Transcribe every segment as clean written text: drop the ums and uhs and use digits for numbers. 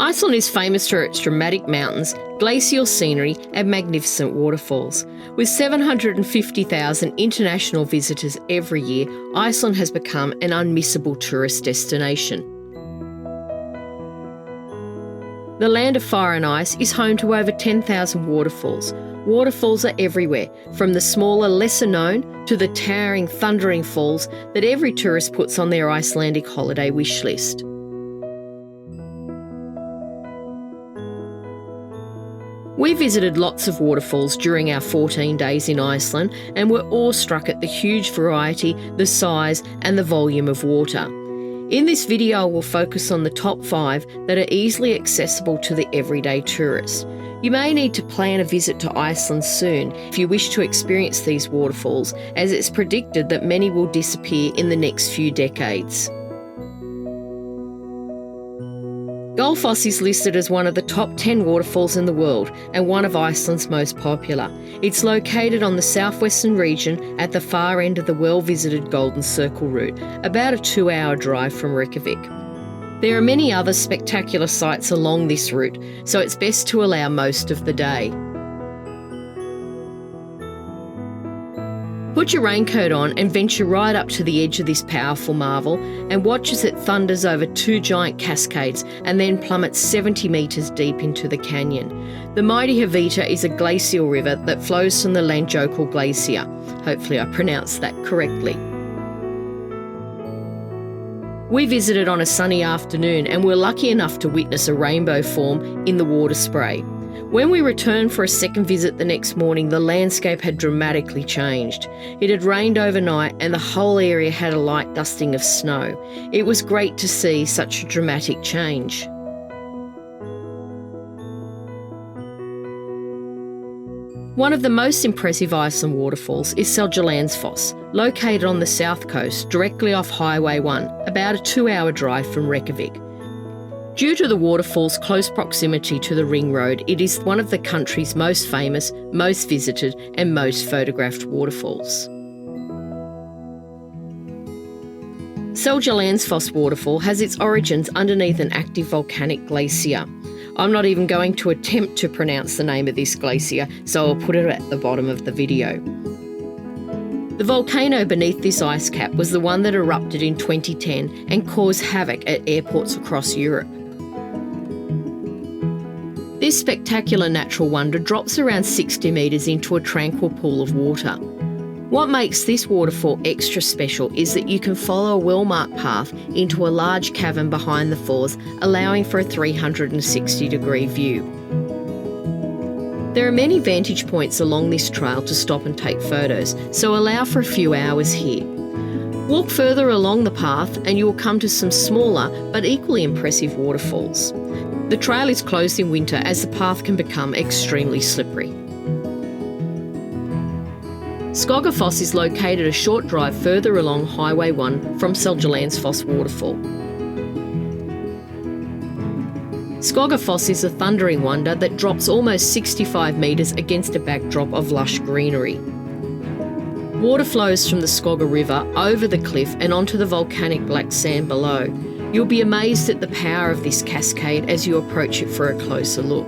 Iceland is famous for its dramatic mountains, glacial scenery and magnificent waterfalls. With 750,000 international visitors every year, Iceland has become an unmissable tourist destination. The land of fire and ice is home to over 10,000 waterfalls. Waterfalls are everywhere, from the smaller, lesser known, to the towering, thundering falls that every tourist puts on their Icelandic holiday wish list. We visited lots of waterfalls during our 14 days in Iceland and were awestruck at the huge variety, the size and the volume of water. In this video, we'll focus on the top 5 that are easily accessible to the everyday tourist. You may need to plan a visit to Iceland soon if you wish to experience these waterfalls, as it's predicted that many will disappear in the next few decades. Gullfoss is listed as one of the top 10 waterfalls in the world and one of Iceland's most popular. It's located on the southwestern region at the far end of the well-visited Golden Circle route, about a 2-hour drive from Reykjavik. There are many other spectacular sights along this route, so it's best to allow most of the day. Put your raincoat on and venture right up to the edge of this powerful marvel and watch as it thunders over 2 giant cascades and then plummets 70 metres deep into the canyon. The mighty Hvita is a glacial river that flows from the Vatnajokull Glacier. Hopefully I pronounced that correctly. We visited on a sunny afternoon and were lucky enough to witness a rainbow form in the water spray. When we returned for a second visit the next morning, the landscape had dramatically changed. It had rained overnight and the whole area had a light dusting of snow. It was great to see such a dramatic change. One of the most impressive Iceland waterfalls is Seljalandsfoss, located on the south coast, directly off Highway 1, about a 2-hour drive from Reykjavik. Due to the waterfall's close proximity to the ring road, it is one of the country's most famous, most visited and most photographed waterfalls. Seljalandsfoss waterfall has its origins underneath an active volcanic glacier. I'm not even going to attempt to pronounce the name of this glacier, so I'll put it at the bottom of the video. The volcano beneath this ice cap was the one that erupted in 2010 and caused havoc at airports across Europe. This spectacular natural wonder drops around 60 metres into a tranquil pool of water. What makes this waterfall extra special is that you can follow a well-marked path into a large cavern behind the falls, allowing for a 360-degree view. There are many vantage points along this trail to stop and take photos, so allow for a few hours here. Walk further along the path and you will come to some smaller but equally impressive waterfalls. The trail is closed in winter as the path can become extremely slippery. Skógafoss is located a short drive further along Highway 1 from Seljalandsfoss waterfall. Skógafoss is a thundering wonder that drops almost 65 metres against a backdrop of lush greenery. Water flows from the Skóga River over the cliff and onto the volcanic black sand below. You'll be amazed at the power of this cascade as you approach it for a closer look.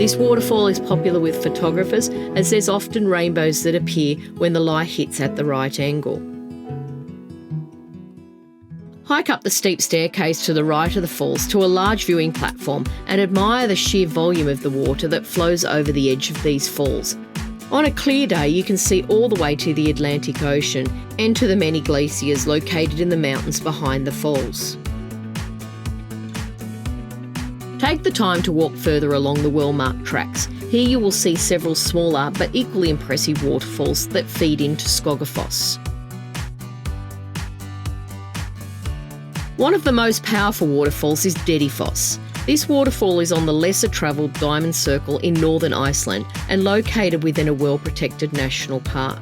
This waterfall is popular with photographers as there's often rainbows that appear when the light hits at the right angle. Hike up the steep staircase to the right of the falls to a large viewing platform and admire the sheer volume of the water that flows over the edge of these falls. On a clear day, you can see all the way to the Atlantic Ocean and to the many glaciers located in the mountains behind the falls. Take the time to walk further along the well-marked tracks. Here you will see several smaller but equally impressive waterfalls that feed into Skogafoss. One of the most powerful waterfalls is Dettifoss. This waterfall is on the lesser travelled Diamond Circle in northern Iceland and located within a well-protected national park.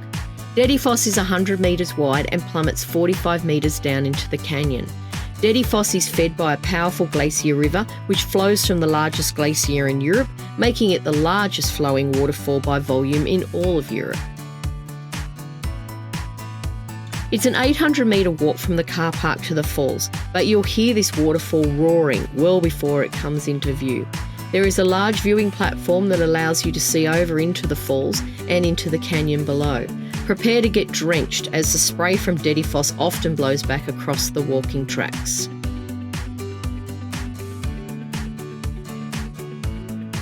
Dettifoss is 100 metres wide and plummets 45 metres down into the canyon. Dettifoss is fed by a powerful glacier river which flows from the largest glacier in Europe, making it the largest flowing waterfall by volume in all of Europe. It's an 800 metre walk from the car park to the falls, but you'll hear this waterfall roaring well before it comes into view. There is a large viewing platform that allows you to see over into the falls and into the canyon below. Prepare to get drenched as the spray from Dettifoss often blows back across the walking tracks.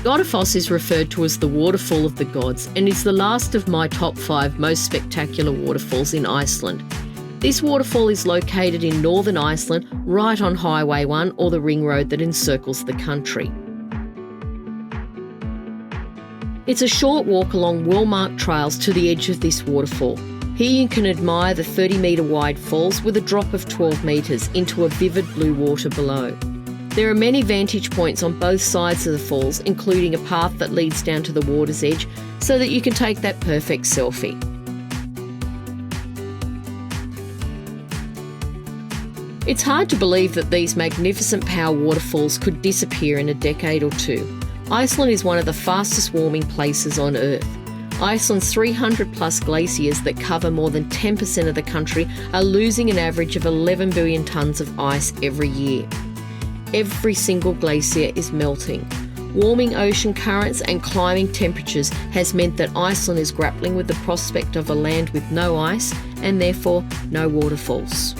Godafoss is referred to as the waterfall of the gods and is the last of my top 5 most spectacular waterfalls in Iceland. This waterfall is located in northern Iceland, right on Highway 1 or the ring road that encircles the country. It's a short walk along well-marked trails to the edge of this waterfall. Here you can admire the 30-metre wide falls with a drop of 12 metres into a vivid blue water below. There are many vantage points on both sides of the falls, including a path that leads down to the water's edge so that you can take that perfect selfie. It's hard to believe that these magnificent power waterfalls could disappear in a decade or two. Iceland is one of the fastest warming places on Earth. Iceland's 300 plus glaciers that cover more than 10% of the country are losing an average of 11 billion tonnes of ice every year. Every single glacier is melting. Warming ocean currents and climbing temperatures has meant that Iceland is grappling with the prospect of a land with no ice and therefore no waterfalls.